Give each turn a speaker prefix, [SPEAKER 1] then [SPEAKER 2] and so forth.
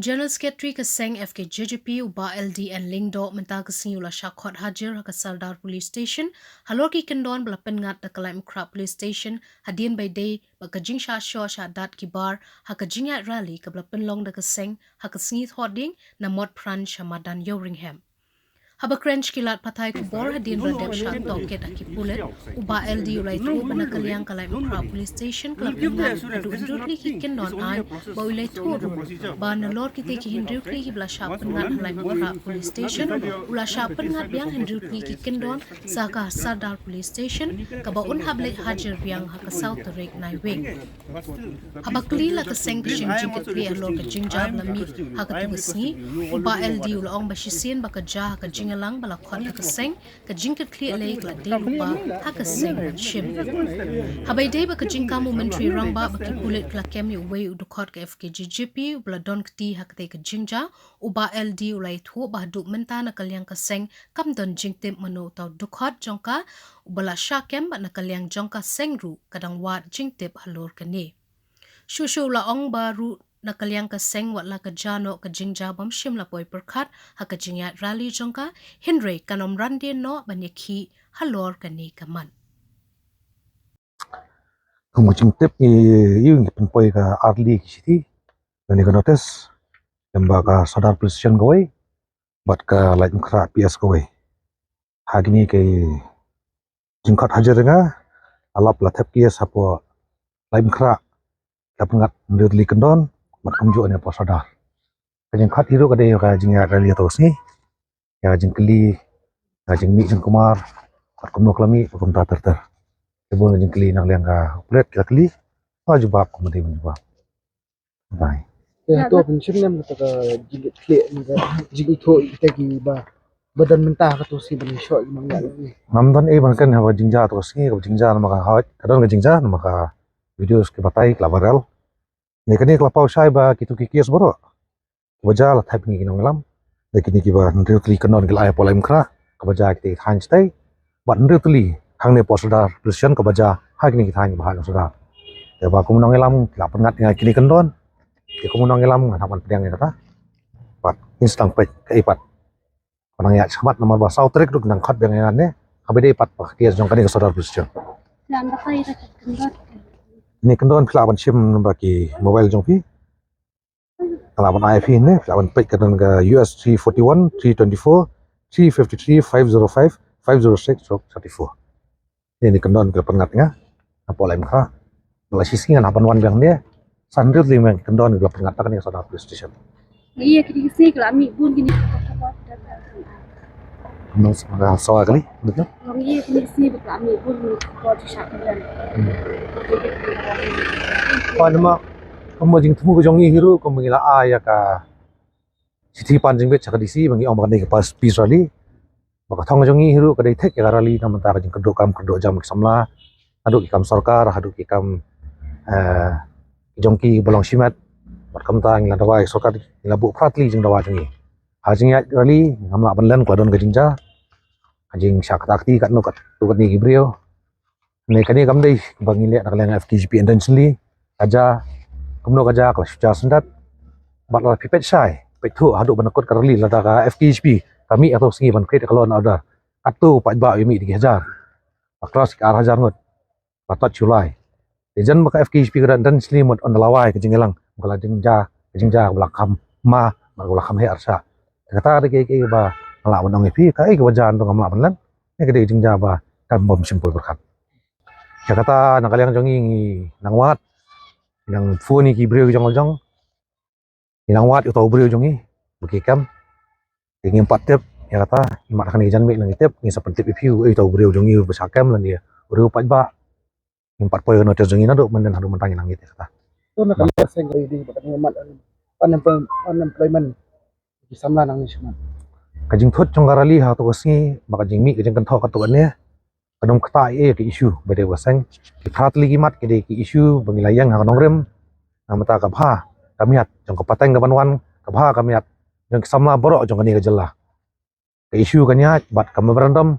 [SPEAKER 1] General Secretary kaseng Fkjgp uba LDN Lingdo menta kasing ula Shakot Hajar ha Sardar Police Station halor ki Kyndon bala Pynngat da Kalai Police Station hadien by day bagajing sha dat kibar ha kajingat rally kabla penlong da kaseng ha kasingit hoarding na mod pran shamadan Yoringham. Haba crench kilat patay kubor hadin berdep shan toket akipulet uba LD ulay tu panakaliang Kalai Police Station klub Pynngat adu indrutli ki Kyndon ay ba ulay tu ba nalor kiti ki hindrutli ki bla shap Pynngat Kalai Police Station ula shap Pynngat biang hindrutli ki Kyndon saka Sardar Police Station kaba un hable hajar biang haka South Rek Nai Wing haba kli la kaseng kishing jingkat kli alor ka jingjab lami haka tugasni uba LD ula ong bashisin baka ja haka Nongïalam bala khot ka seng ka jingkat kli le kla de lupa ha ka seng shim habai dei ba ka jingka momentary rangba ba ki bullet kla kem yu way du khot ka Fkjgp bala don kti ha ka te ka jingja uba LD ulai thu ba du menta na kalyang ka seng kam don jingtem mano taw du khot jongka bala sha kem ba na kalyang jongka seng ru kadang wat jingtep halor ka ne shushu la ong ba ru na kalyang ka seng wat la ka jano ka jingja bam shim la poi perkhat ha ka jingyat rally jongka Henry kanom randien no banyaki halor ka ni kaman
[SPEAKER 2] Kumucing tip yung penpoi ka arli kisi dan ka notice lamba ka Sardar Police Station gawai bat ka light mkra PS gawai hagini kay jingkat hajar nga alap la tap PS hapo light mkra Pynngat ndudli Kyndon bat kumju ne po Sardar kajingkat hiru kade ka jingya rally tos ni ya jingkli ka jingmi Jingkulmar bat kumno klami kum ta ter Ibu jingkli nak liang ka plate kali jubab kemudian jubab bye
[SPEAKER 3] ya to pension nam ka jingit kle ni jingit tho itagi ba badan mentah ka to si ban shot manggal ni
[SPEAKER 2] namdan ban kan hawa jingja to singi ka jingja maka hawat kadang ka jingja maka videos ke batai klabaral ni kani klapau sai ba kitu kikis boro wajal type ni Nongïalam lekini ki ba ndri Kyndon gel ay polai mkra ka baja ki hanjtai ba ndri hangne po Sardar Police ka baja hagni ki thang bahag Sardar ya ba kum Nongïalam la Pynngat nga kini Kyndon ki kum Nongïalam nga hapan pedang kata pat instant pe kaipat panang ya samat nomor ba South Rek duk nang khat beng ne habede pat pa ki jong kani Sardar Police
[SPEAKER 1] lam ba kai ra Kyndon
[SPEAKER 2] ni Kyndon klaban sim baki mobile jong pi klaban iPhone ne klaban pe kadang ga US 341 324 353 505 506 34 ini Kyndon ke Pynngat nga apa lain kah malah sisi nga napan wan biang dia sandrit lima Kyndon ke Pynngat kan yang Sardar Police Station
[SPEAKER 1] iya kini sini kelami bun gini
[SPEAKER 2] Kyndon semangat soal kali betul
[SPEAKER 1] iya kini sini kelami bun ko shakilan
[SPEAKER 2] nama kamu jing temu ke jongi hiru kamu ngila ya ka siti panjing bet cakadisi bangi om bakal ke pas pisali maka thong jongi hiru kadai thek ya rally nam ta jing kedok jam samla aduk ikam Sorkar aduk ikam jongki bolong simat bat kam ta ngila dawai Sorkar ngila bu pratli jing dawa jongi hajing ya rally ngamla banlan kladon ke jingja hajing syak takti kat no kat tu kat ni gibrio ne kani kam dei bangi le nak leng Fkjp intentionally aja kumno kaja kelas sudah sendat bat la pipet sai petu aduk banakot karli lada ka Fkjp kami atau singi ban create kalau ada atu pat ba yumi 3000 aklas ke arah ngot patat Julai dejan maka Fkjp kedan dan slimot on lawai ke jingelang kala jingja belakam ma belakam he arsa kata de ke ba ngala ban ngi pi kai ke wajan to ngamla ban lan ne ke de jingja ba kan bom simpul berkat ya kata nakaliang jongi nangwat yang phone ki breu jong yang wat utau breu jongi bekikam ingin patep ya kata imak kan ijan mik nang itep ngi seperti review utau breu jongi besakam lan dia breu pat ba impat poy no jongi na do menden hadu mentang nang it kata
[SPEAKER 3] to na ka seng ready ba kan mat unemployment di samla nang nisman
[SPEAKER 2] kajing thot chongarali ha to singi maka jing mi kajing kan thok ka to ne kadom kata ke issue bede wasang ki pratli ki mat ke de ki issue bangilayang ha nongrem namata ka bha kamiat jong ko pateng ka banwan ka bha kamiat jong samla borok jong kani ka jella ke issue kanya bat kam memorandum